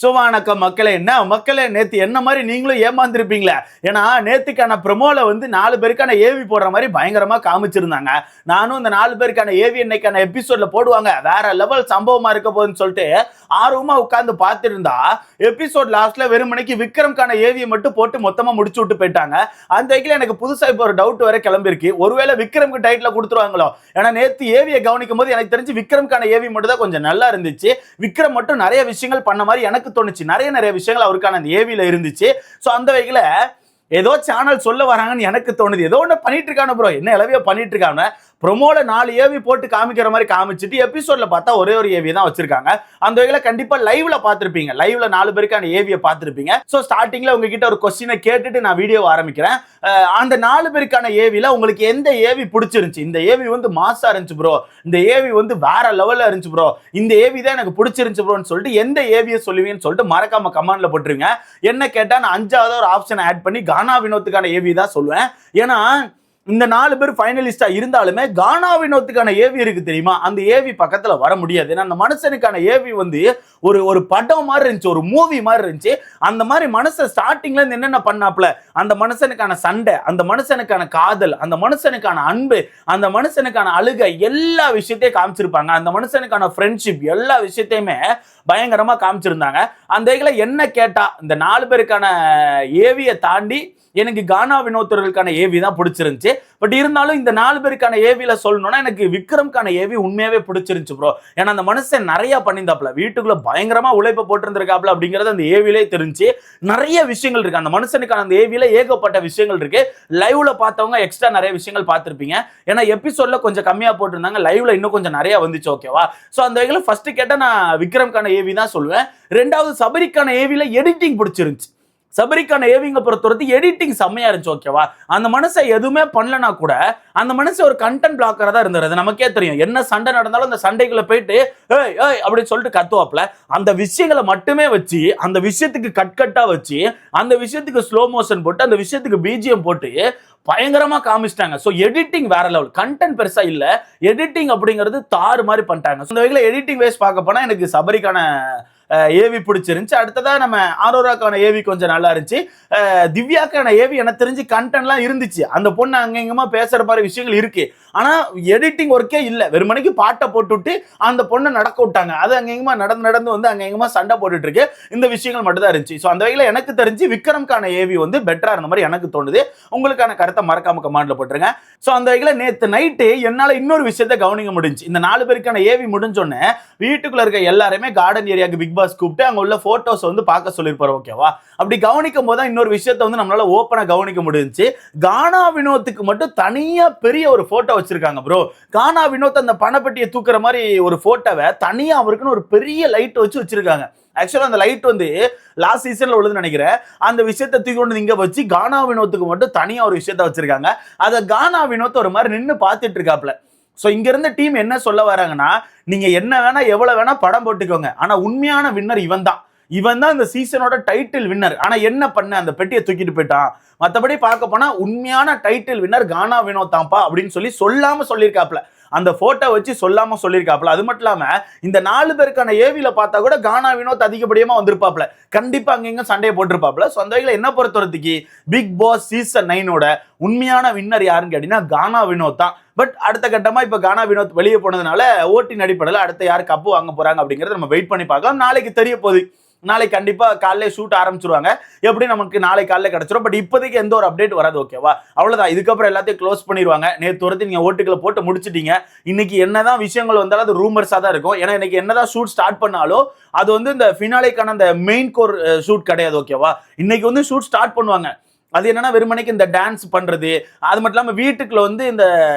வணக்கம் மக்களே. என்ன மக்களே, நேத்து என்ன மாதிரி நீங்களும் ஏமாந்துருப்பீங்களே. ஏன்னா நேத்துக்கான ப்ரொமோல வந்து 4 பேருக்கான ஏவி போடுற மாதிரி பயங்கரமா காமிச்சிருந்தாங்க. நானும் இந்த 4 பேருக்கான ஏவி இன்னைக்கான எபிசோட்ல போடுவாங்க, வேற லெவல் சம்பவமா இருக்க போகுதுன்னு சொல்லிட்டு ஆர்வமா உட்கார்ந்து பார்த்துட்டு இருந்தா எபிசோட் லாஸ்ட்ல வெறுமனைக்கு விக்ரம்கான ஏவியை மட்டும் போட்டு மொத்தமா முடிச்சு விட்டு போயிட்டாங்க. அந்த வகையில எனக்கு புதுசா இப்போ ஒரு டவுட் வர கிளம்பிருக்கு, ஒருவேளை விக்ரம்க்கு டைட்டில் கொடுத்துருவாங்களோ. ஏன்னா நேத்து ஏவியை கவனிக்கும் போது எனக்கு தெரிஞ்சு விக்ரம்கான ஏவி மட்டும் தான் கொஞ்சம் நல்லா இருந்துச்சு. விக்ரம் மட்டும் நிறைய விஷயங்கள் பண்ண மாதிரி எனக்கு தோணுச்சு. நிறைய விஷயங்கள் அவருக்கான அந்த ஏவில இருந்துச்சு. சோ அந்த வகையில ஏதோ சேனல் சொல்ல வராங்கன்னு எனக்கு தோணுது. ஏதோ ஒன்று பண்ணிட்டு இருக்கானு ப்ரோ, என்ன இளவியா பண்ணிட்டு இருக்காங்க. ப்ரொமோல 4 ஏவி போட்டு காமிக்கிற மாதிரி காமிச்சிட்டு எபிசோட்ல பார்த்தா ஒரே ஒரு ஏவி தான் வச்சிருக்காங்க. அந்த வகையில கண்டிப்பா லைவ்ல பார்த்திருப்பீங்க, லைவ்ல 4 பேருக்கான ஏவியை பார்த்திருப்பீங்க. ஸோ ஸ்டார்டிங்ல உங்ககிட்ட ஒரு கொஸ்டினை கேட்டுட்டு நான் வீடியோ ஆரம்பிக்கிறேன். அந்த 4 பேருக்கான ஏவில உங்களுக்கு எந்த ஏவி பிடிச்சிருந்துச்சு? இந்த ஏவி வந்து மாசா இருந்துச்சு ப்ரோ, இந்த ஏவி வந்து வேற லெவல்ல இருந்துச்சு ப்ரோ, இந்த ஏவி தான் எனக்கு பிடிச்சிருந்துச்சு ப்ரோன்னு சொல்லிட்டு எந்த ஏவியை சொல்லுவீங்கன்னு சொல்லிட்டு மறக்காம கமெண்ட்ல போட்டுருங்க. என்ன கேட்டா நான் 5வது ஒரு ஆப்ஷன் ஆட் பண்ணி கானா வினோத்துக்கான ஏவி தான் சொல்லுவேன். ஏன்னா இந்த 4 பேர் ஃபைனலிஸ்டா இருந்தாலுமே கானா வினோத்துக்கான ஏவி இருக்கு தெரியுமா, அந்த ஏவி பக்கத்துல வர முடியாது. ஏன்னா அந்த மனுஷனுக்கான ஏவி வந்து ஒரு படம் மாதிரி இருந்துச்சு, ஒரு மூவி மாதிரி இருந்துச்சு. அந்த மாதிரி மனுஷன் ஸ்டார்டிங்ல இருந்து என்னென்ன பண்ணாப்ல, அந்த மனுஷனுக்கான சண்டை, அந்த மனுஷனுக்கான காதல், அந்த மனுஷனுக்கான அன்பு, அந்த மனுஷனுக்கான அழுகை, எல்லா விஷயத்தையும் காமிச்சிருப்பாங்க. அந்த மனுஷனுக்கான ஃப்ரெண்ட்ஷிப், எல்லா விஷயத்தையுமே பயங்கரமா காமிச்சிருந்தாங்க. அந்த வகையில என்ன கேட்டா இந்த 4 பேருக்கான ஏவியை தாண்டி எனக்கு கானா வினோத்தர்களுக்கான ஏவி தான் பிடிச்சிருந்துச்சு. பட் இருந்தாலும் இந்த 4 பேருக்கான ஏவில சொல்லணும்னா எனக்கு விக்ரம்கான ஏவி உண்மையாவே பிடிச்சிருந்துச்சு ப்ரோ. ஏன்னா அந்த மனுஷன் நிறைய பண்ணியிருந்தாப்ல, வீட்டுக்குள்ள பயங்கரமா உழைப்ப போட்டிருந்திருக்காப்ல அப்படிங்கறது அந்த ஏவிலே தெரிஞ்சு. நிறைய விஷயங்கள் இருக்கு அந்த மனுஷனுக்கான அந்த ஏவில, ஏகப்பட்ட விஷயங்கள் இருக்கு. லைவ்ல பார்த்தவங்க எக்ஸ்ட்ரா நிறைய விஷயங்கள் பார்த்திருப்பீங்க. ஏன்னா எபிசோட்ல கொஞ்சம் கம்மியா போட்டிருந்தாங்க, லைவ்ல இன்னும் கொஞ்சம் நிறைய வந்துச்சு. ஓகேவா? சோ அந்த வகையில ஃபர்ஸ்ட் கேட்டா நான் விக்ரம்கான ஏவி தான் சொல்லுவேன். 2வது சபரிக்கான ஏவில எடிட்டிங் பிடிச்சிருந்துச்சு. சபரிக்கான ஏவிங்க பொறுத்தவரைக்கும் எடிட்டிங் செம்மையா இருந்துச்சு. ஓகேவா? அந்த மனுஷன் எதுவுமே பண்ணலனா கூட அந்த மனுஷன் ஒரு கண்டென்ட் பிளாக்கரா தான் இருந்தாரு. நமக்கே தெரியும், என்ன சண்டை நடந்தாலும் அந்த சண்டைக்குள்ள போயிட்டு ஏய் ஏய் அப்படின்னு சொல்லிட்டு கத்துவாப்ல. அந்த விஷயங்களை மட்டுமே வச்சு, அந்த விஷயத்துக்கு கட்டா வச்சு, அந்த விஷயத்துக்கு ஸ்லோ மோஷன் போட்டு, அந்த விஷயத்துக்கு பிஜிஎம் போட்டு பயங்கரமா காமிச்சிட்டாங்க. சோ எடிட்டிங் வேற லெவல். கண்டென்ட் பெருசா இல்ல, எடிட்டிங் அப்படிங்கிறது தாறு மாதிரி பண்ணிட்டாங்க. இந்த வகையில எடிட்டிங் வைஸ் பார்க்க போனா எனக்கு சபரிக்கான ஏவி பிடிச்சிருந்துச்சு. அடுத்ததா நம்ம ஆரோராக்கான ஏவி கொஞ்சம் நல்லா இருந்துச்சு. திவ்யாக்கான ஏவி எனக்கு தெரிஞ்சு கண்டென்ட்லாம் இருந்துச்சு. அந்த பொண்ணு அங்கங்கமா பேசுற மாதிரி விஷயங்கள் இருக்கு. ஆனா எடிட்டிங் ஒர்க்கே இல்ல, வெறுமனைக்கு பாட்டை போட்டுவிட்டு அந்த பொண்ணை நடக்க விட்டாங்க. அது அங்கங்கமா நடந்து வந்து அங்கங்கமா சண்டை போட்டுட்டு இருக்கு. இந்த விஷயங்கள் மட்டும் தான் இருந்துச்சு. ஸோ அந்த வகையில எனக்கு தெரிஞ்சு விக்ரம்கான ஏவி வந்து பெட்டரா இருந்த மாதிரி எனக்கு தோணுது. உங்களுக்கான கருத்தை மறக்காம கமெண்ட்ல போட்டுருங்க. ஸோ அந்த வகையில நேற்று நைட்டு என்னால இன்னொரு விஷயத்தை கவனிக்க முடிஞ்சு. இந்த 4 பேருக்கான ஏவி முடிஞ்சோடனே வீட்டுக்குள்ள இருக்க எல்லாருமே கார்டன் ஏரியாவுக்கு பிக் பாஸ் கூப்பிட்டு அங்க உள்ள போட்டோஸ் வந்து பார்க்க சொல்லியிருப்பாரு. ஓகேவா? அப்படி கவனிக்கும் போது இன்னொரு விஷயத்தை வந்து நம்மளால ஓப்பனா கவனிக்க முடிஞ்சுச்சு. கானா வினோத்துக்கு மட்டும் தனியா பெரிய ஒரு போட்டோ வச்சிருக்காங்க ப்ரோ. கானா வினோத் அந்த பணப்பெட்டியை தூக்குற மாதிரி ஒரு போட்டோவை தனியா அவருக்குன்னு ஒரு பெரிய லைட் வச்சு வச்சிருக்காங்க. ஆக்சுவலா அந்த லைட் வந்து லாஸ்ட் சீசன்ல உள்ளதுன்னு நினைக்கிறேன். அந்த விஷயத்தை தூக்கி கொண்டு இங்க வச்சு கானா வினோத்துக்கு மட்டும் தனியா ஒரு விஷயத்தை வச்சிருக்காங்க. அதை கானா வினோத் ஒரு மாதிரி நின்று பார்த்துட்டு இருக்காப்ல. சோ இங்க இருந்த டீம் என்ன சொல்ல வராங்கன்னா, நீங்க என்ன வேணா எவ்வளவு வேணா படம் போட்டுக்கோங்க, ஆனா உண்மையான வின்னர் இவன் தான் இந்த சீசனோட டைட்டில் வின்னர். ஆனா என்ன பண்ண, அந்த பெட்டியை தூக்கிட்டு போயிட்டான். மற்றபடி பார்க்க போனா உண்மையான டைட்டில் வின்னர் கானா வினோத் தான்ப்பா அப்படின்னு சொல்லாம சொல்லியிருக்காப்ல. அந்த போட்டோ வச்சு சொல்லாம சொல்லியிருக்காப்ல. அது மட்டும் இல்லாம இந்த 4 பேருக்கான ஏவில பார்த்தா கூட கானா வினோத் அதிகப்படியமா வந்திருப்பாப்ல. கண்டிப்பா அங்க சண்டையை போட்டிருப்பாப்ல. ஸோ அந்த வகையில் என்ன பொறுத்தவரைக்கு பிக் பாஸ் சீசன் 9ஓட உண்மையான வின்னர் யாருன்னு கேட்டீங்கன்னா கானா வினோத் தான். பட் அடுத்த கட்டமா இப்ப கானா வினோத் வெளியே போனதுனால ஓட்டின் அடிப்படையில் அடுத்த யார் கப்பு வாங்க போறாங்க அப்படிங்கறத நம்ம வெயிட் பண்ணி பார்க்கலாம். நாளைக்கு தெரிய போகுது. நாளைக்கு கண்டிப்பா காலையில ஷூட் ஆரம்பிச்சிருவாங்க. எப்படி நமக்கு நாளை காலையில கிடைச்சிரும். பட் இப்போதைக்கு எந்த ஒரு அப்டேட் வராது. ஓகேவா? அவ்வளவுதான். இதுக்கப்புறம் எல்லாத்தையும் க்ளோஸ் பண்ணிடுவாங்க. நேற்று ஒருத்தி நீங்க ஓட்டுக்களை போட்டு முடிச்சிட்டீங்க. இன்னைக்கு என்னதான் விஷயங்கள் வந்தாலும் அது ரூமர்ஸா தான் இருக்கும். ஏன்னா இன்னைக்கு என்னதான் ஷூட் ஸ்டார்ட் பண்ணாலும் அது வந்து இந்த ஃபினாலேக்கான அந்த மெயின் கோர் ஷூட் கிடையாது. ஓகேவா? இன்னைக்கு வந்து ஷூட் ஸ்டார்ட் பண்ணுவாங்க. அது என்னன்னா வெறுமனைக்கு இந்த டான்ஸ் பண்றது, அது மட்டும் இல்லாம வீட்டுக்குள்ள வந்து இந்த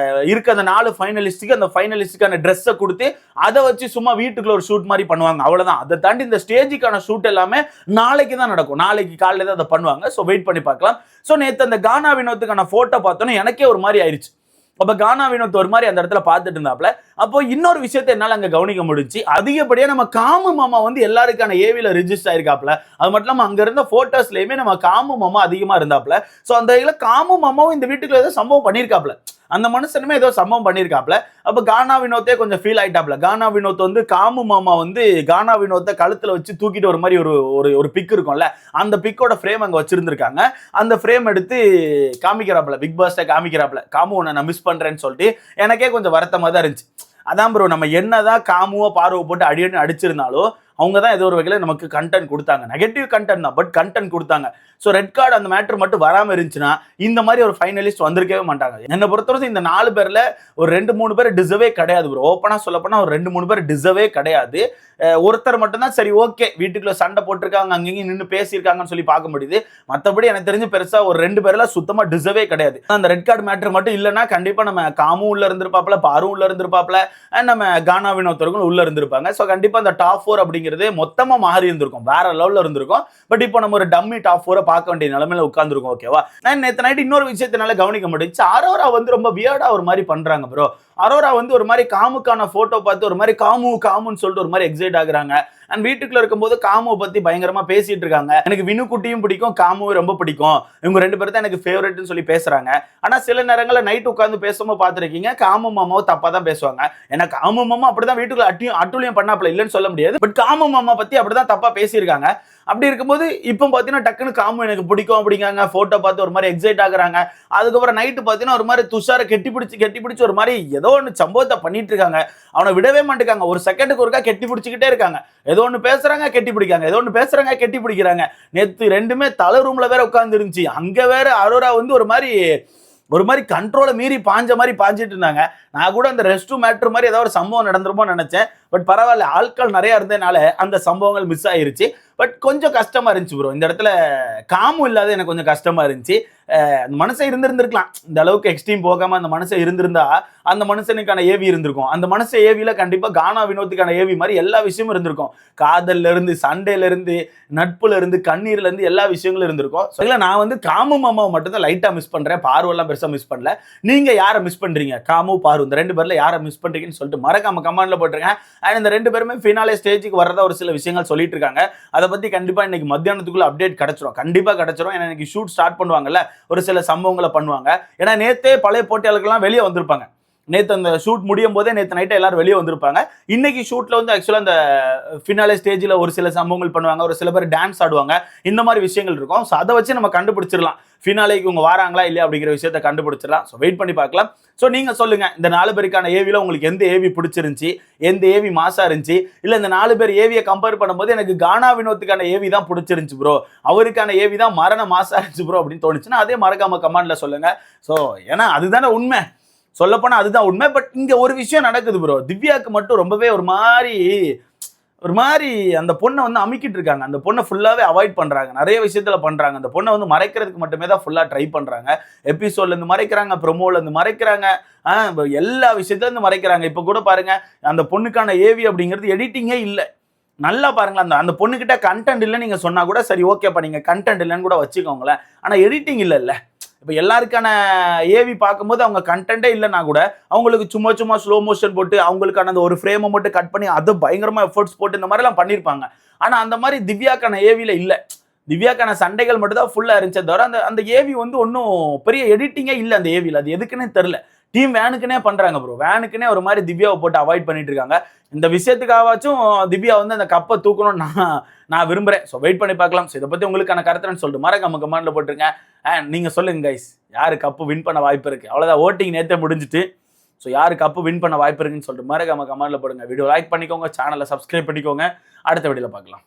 இருக்க அந்த 4 ஃபைனலிஸ்டுக்கு அந்த ஃபைனலிஸ்டுக்கான ட்ரெஸ்ஸை கொடுத்து அதை வச்சு சும்மா வீட்டுக்குள்ள ஒரு ஷூட் மாதிரி பண்ணுவாங்க. அவ்வளவுதான். அதை தாண்டி இந்த ஸ்டேஜுக்கான ஷூட் எல்லாமே நாளைக்கு தான் நடக்கும். நாளைக்கு காலையில தான் அதை பண்ணுவாங்க. ஸோ வெயிட் பண்ணி பார்க்கலாம். ஸோ நேற்று அந்த கானா வினோத்துக்கான போட்டோ பார்த்தோன்னே எனக்கே ஒரு மாதிரி ஆயிடுச்சு. அப்ப கானா வினோத் ஒரு மாதிரி அந்த இடத்துல பார்த்துட்டு இருந்தாப்ல. அப்போ இன்னொரு விஷயத்தை என்னால அங்க கவனிக்க முடிஞ்சு, அதிகப்படியா நம்ம காமு மாமா வந்து எல்லாருக்கான ஏவில ரிஜிஸ்டர் ஆயிருக்காப்ல. அது மட்டும் இல்லாம அங்க இருந்த போட்டோஸ்லயுமே நம்ம காமு மாமா அதிகமா இருந்தாப்ல. சோ அந்த காமு மாமாவும் இந்த வீட்டுக்குள்ள ஏதோ சம்பவம் பண்ணியிருக்காப்ல. அந்த மனுஷனுமே ஏதோ சம்பவம் பண்ணியிருக்காப்ல. அப்ப கானா வினோத்தே கொஞ்சம் ஃபீல் ஆயிட்டாப்ல. கானா வினோத் வந்து காமு மாமா வந்து கானா வினோத்தை கழுத்துல வச்சு தூக்கிட்டு ஒரு மாதிரி ஒரு பிக் இருக்கும்ல, அந்த பிக்கோட ஃப்ரேம் அங்க வச்சிருந்திருக்காங்க. அந்த ஃப்ரேம் எடுத்து காமிக்கிறாப்ல, பிக் பாஸ்ட காமிக்கிறாப்ல. காமு உன்னை நான் மிஸ் பண்றேன்னு சொல்லிட்டு எனக்கே கொஞ்சம் வருத்தமா தான் இருந்துச்சு. அதான் ப்ரோ, நம்ம என்னதான் காமுவோ பார்வை போட்டு அடியன்னு அடிச்சிருந்தாலும் அவங்க தான் ஏதோ ஒரு வகையில் நமக்கு கண்டென்ட் கொடுத்தாங்க. நெகட்டிவ் கண்டென்ட் தான், பட் கண்டென்ட் கொடுத்தாங்க. ஸோ ரெட் கார்டு அந்த மேட்டர் மட்டும் வராமல் இருந்துச்சுன்னா இந்த மாதிரி ஒரு ஃபைனலிஸ்ட் வந்திருக்கவே மாட்டாங்க. என்னை பொறுத்தவரை இந்த 4 பேர்ல ஒரு 2-3 பேர் டிசர்வே கிடையாது ப்ரோ. ஓப்பனாக சொல்லப்போனா ஒரு 2-3 பேர் டிசர்வே கிடையாது. ஒருத்தர் மட்டும்தான் சரி ஓகே வீட்டுக்குள்ள சண்டை போட்டிருக்காங்க, அங்கேயும் நின்று பேசியிருக்காங்கன்னு சொல்லி பார்க்க முடியுது. மற்றபடி எனக்கு தெரிஞ்சு பெருசா ஒரு 2 பேர்ல சுத்தமா டிசர்வே கிடையாது. அந்த ரெட் கார்டு மேட்டர் மட்டும் இல்லைன்னா கண்டிப்பா நம்ம காமும் உள்ள இருந்திருப்பாப்ல, பாரும் உள்ள இருந்திருப்பாப்ல, நம்ம கானா வினோத்தர்களும் உள்ள இருந்திருப்பாங்க. ஸோ கண்டிப்பா அந்த டாப் 4 அப்படிங்கிறது மொத்தமா மாறி இருந்திருக்கும், வேற லெவல்ல இருந்திருக்கும். பட் இப்போ நம்ம ஒரு டம்மி டாப் 4 பார்க்க வேண்டிய நிலைமையில உட்கார்ந்துருக்கோம். ஓகேவா? நான் நேற்று நைட் இன்னொரு விஷயத்தினால கவனிக்க முடிஞ்சு, அரோரா வந்து ரொம்ப வியர்டா ஒரு மாதிரி பண்றாங்க ப்ரோ. அரோரா வந்து ஒரு மாதிரி காமுக்கான போட்டோ பார்த்து ஒரு மாதிரி காமுன்னு சொல்லிட்டு ஒரு மாதிரி எக்ஸைட் ஆகுறாங்க. அண்ட் வீட்டுக்குள்ள இருக்கும்போது காமுவை பத்தி பயங்கரமா பேசிட்டு இருக்காங்க. எனக்கு வினு குட்டியும் பிடிக்கும், காமுவும் ரொம்ப பிடிக்கும், இவங்க 2 பேரும் தான் எனக்கு ஃபேவரட்னு சொல்லி பேசுறாங்க. ஆனா சில நேரங்களில் நைட் உட்காந்து பேசும்போது பார்த்துருக்கீங்க, காமு மாமாவும் தப்பா தான் பேசுவாங்க. ஏன்னா காமு மாமா அப்படிதான் வீட்டுக்குள்ள அட்டுழியம் பண்ணாப்ல, இல்லைன்னு சொல்ல முடியாது. பட் காமு மாமா பத்தி அப்படிதான் தப்பா பேசியிருக்காங்க. அப்படி இருக்கும்போது இப்போ பார்த்தீங்கன்னா டக்குன்னு காமு எனக்கு பிடிக்கும் அப்படிங்காங்க, போட்டோ பார்த்து ஒரு மாதிரி எக்ஸைட் ஆகுறாங்க. அதுக்கப்புறம் நைட்டு பார்த்தீங்கன்னா ஒரு மாதிரி துஷாரை கெட்டி பிடிச்சி ஒரு மாதிரி ஏதோ ஒன்று சம்பவத்தை பண்ணிட்டு இருக்காங்க. அவனை விடவே மாட்டேங்காங்க. ஒரு செகண்டுக்கு ஒருக்கா கெட்டி பிடிச்சிக்கிட்டே இருக்காங்க. ஏதோ ஒன்று பேசுறாங்க கெட்டி பிடிக்காங்க, ஏதோ ஒன்று பேசுறாங்க கெட்டி பிடிக்கிறாங்க. நேற்று 2மே தலை ரூம்ல வேற உட்கார்ந்து இருந்துச்சு. அங்க வேற அரோரா வந்து ஒரு மாதிரி கண்ட்ரோலை மீறி பாஞ்ச மாதிரி பாஞ்சிட்டு இருந்தாங்க. நான் கூட அந்த ரெஸ்ட் ரூம் மேட்ரு மாதிரி ஏதாவது ஒரு சம்பவம் நடந்துருமோ நினைச்சேன். பட் பரவாயில்ல, ஆட்கள் நிறைய இருந்ததுனால அந்த சம்பவங்கள் மிஸ் ஆயிருச்சு. பட் கொஞ்சம் கஷ்டமா இருந்துச்சு ப்ரோ. இந்த இடத்துல காமு இல்லாத எனக்கு கொஞ்சம் கஷ்டமா இருந்துச்சு. அந்த மனுஷன் இருந்திருக்கலாம், இந்த அளவுக்கு எக்ஸ்ட்ரீம் போகாம அந்த மனுஷன் இருந்திருந்தா அந்த மனுஷனுக்கான ஏவி இருந்திருக்கும். அந்த மனுஷன் ஏவியில கண்டிப்பா கானா வினோத்துக்கான ஏவி மாதிரி எல்லா விஷயமும் இருந்திருக்கும். காதல்ல இருந்து, சண்டையில இருந்து, நட்புல இருந்து, கண்ணீர்ல இருந்து எல்லா விஷயங்களும் இருந்திருக்கும். நான் வந்து காமு மாமாவை மட்டும் தான் லைட்டா மிஸ் பண்றேன், பார்வெல்லாம் பெருசா மிஸ் பண்ணல. நீங்க யாரை மிஸ் பண்றீங்க? காமு, பார்வ, இந்த 2 பேர்ல யாரை மிஸ் பண்றீங்கன்னு சொல்லிட்டு மறக்காம கமெண்ட்ல போட்டுருங்க. அண்ட் இந்த 2 பேருமே ஃபினாலே ஸ்டேஜுக்கு வரதா ஒரு சில விஷயங்கள் சொல்லிட்டு இருக்காங்க. அதை பத்தி கண்டிப்பா இன்னைக்கு மத்தியானத்துக்குள்ள அப்டேட் கிடைச்சிரும், கண்டிப்பா கிடைச்சிரும். ஏன்னா இன்னைக்கு ஷூட் ஸ்டார்ட் பண்ணுவாங்கல்ல, ஒரு சில சம்பவங்களை பண்ணுவாங்க. ஏன்னா நேத்தே பழைய போட்டியாளர்கள்லாம் வெளியே வந்திருப்பாங்க. நேற்று அந்த ஷூட் முடியும் போதே நேற்று நைட்டை எல்லாரும் வெளியே வந்திருப்பாங்க. இன்னைக்கு ஷூட்ல வந்து ஆக்சுவலா அந்த ஃபினாலே ஸ்டேஜில் ஒரு சில சம்பவங்கள் பண்ணுவாங்க, ஒரு சில பேர் டான்ஸ் ஆடுவாங்க, இந்த மாதிரி விஷயங்கள் இருக்கும். ஸோ அதை வச்சு நம்ம கண்டுபிடிச்சிடலாம் ஃபினாலேக்கு இவங்க வராங்களா இல்லையா அப்படிங்கிற விஷயத்த கண்டுபிடிச்சிடலாம். ஸோ வெயிட் பண்ணி பார்க்கலாம். ஸோ நீங்க சொல்லுங்க, இந்த 4 பேருக்கான ஏவியில் உங்களுக்கு எந்த ஏவி பிடிச்சிருந்துச்சு, எந்த ஏவி மாசா இருந்துச்சு, இல்லை இந்த 4 பேர் ஏவியை கம்பேர் பண்ணும்போது எனக்கு கானா வினோத்துக்கான ஏவி தான் பிடிச்சிருந்துச்சு ப்ரோ, அவருக்கான ஏவி தான் மரண மாசா இருந்துச்சு ப்ரோ அப்படின்னு தோணுச்சுன்னா அதே மறக்காம கமெண்ட்ல சொல்லுங்க. ஸோ ஏன்னா அதுதானே உண்மை, சொல்லப்போனா அதுதான் உண்மை. பட் இங்க ஒரு விஷயம் நடக்குது ப்ரோ, திவ்யாவுக்கு மட்டும் ரொம்பவே ஒரு மாதிரி அந்த பொண்ணை வந்து அமுக்கிட்டு இருக்காங்க. அந்த பொண்ணை ஃபுல்லாவே அவாய்ட் பண்றாங்க, நிறைய விஷயத்துல பண்றாங்க. அந்த பொண்ணை வந்து மறைக்கிறதுக்கு மட்டுமே தான் ஃபுல்லா ட்ரை பண்றாங்க. எபிசோட்ல இருந்து மறைக்கிறாங்க, ப்ரோமோல இருந்து மறைக்கிறாங்க, எல்லா விஷயத்துல இருந்து மறைக்கிறாங்க. இப்ப கூட பாருங்க, அந்த பொண்ணுக்கான ஏவி அப்படிங்கிறது எடிட்டிங்கே இல்லை. நல்லா பாருங்களேன், அந்த பொண்ணுகிட்ட கண்டென்ட் இல்லைன்னு நீங்க சொன்னா கூட சரி ஓகேப்பா, நீங்க கண்டென்ட் இல்லைன்னு கூட வச்சுக்கோங்களேன். ஆனா எடிட்டிங் இல்லைல்ல. இப்போ எல்லாருக்கான ஏவி பார்க்கும்போது அவங்க கண்டென்ட்டே இல்லைன்னா கூட அவங்களுக்கு சும்மா ஸ்லோ மோஷன் போட்டு அவங்களுக்கான அந்த ஒரு ஃப்ரேமை மட்டும் கட் பண்ணி அதை பயங்கரமாக எஃபர்ட்ஸ் போட்டு இந்த மாதிரிலாம் பண்ணியிருப்பாங்க. ஆனால் அந்த மாதிரி திவ்யாக்கான ஏவியில் இல்லை. திவ்யாக்கான சண்டைகள் மட்டும் தான் ஃபுல்லாக இருந்துச்சே தவிர அந்த ஏவி வந்து ஒன்றும் பெரிய எடிட்டிங்கே இல்லை அந்த ஏவியில். அது எதுக்குன்னே தெரில. டீம் வேனுக்குனே பண்றாங்க ப்ரோ, வேனுக்குனே ஒரு மாதிரி திவ்யாவை போட்டு அவாய்ட் பண்ணிட்டு இருக்காங்க. இந்த விஷயத்துக்காகவாச்சும் திவ்யா வந்து அந்த கப்பை தூக்கணும்னு நான் விரும்புறேன். ஸோ வெயிட் பண்ணி பார்க்கலாம். ஸோ இதை பத்தி உங்களுக்கான கருத்துன்னு சொல்லிட்டு மறக்காம கமெண்ட்ல போட்டுருங்க. அண்ட் நீங்க சொல்லுங்க கைஸ், யாரு கப்பு வின் பண்ண வாய்ப்பு இருக்கு? அவ்வளவுதான், ஓட்டிங் நேற்றே முடிஞ்சிட்டு. ஸோ யாரு கப்பு வின் பண்ண வாய்ப்பு இருக்குன்னு சொல்லிட்டு மறக்காம கமெண்ட்ல போடுங்க. வீடியோ லைக் பண்ணிக்கோங்க, சேனலை சப்ஸ்கிரைப் பண்ணிக்கோங்க. அடுத்த வீடியோல பார்க்கலாம்.